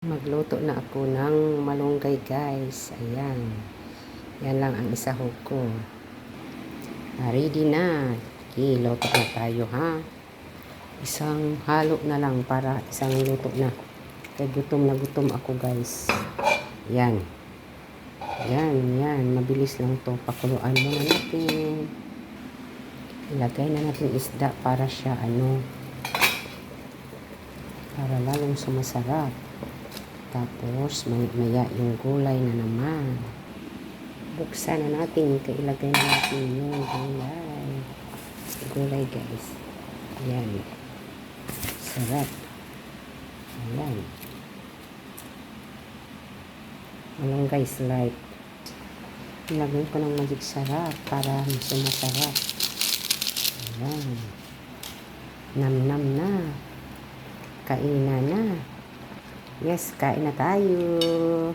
Magluto na ako ng malunggay guys. Ayan. Yan lang ang isahog ko. Ready na. Okay, luto na tayo ha. Isang halo na lang para isang luto na. Kaya gutom na gutom ako guys. Yan. Yan. Mabilis lang to. Pakuluan muna natin. Ilagay na natin isda para siya para lalong sumasarap. Tapos, maya yung gulay na naman. Buksan na natin. Ilagay na natin yung gulay. Gulay, guys. Ayan. Sarap. Ayan. Malunggay slide. Ilagay ko ng magic sarap para sumasarap. Ayan. Nam-nam na. Kainan na. Yes, kain na tayo.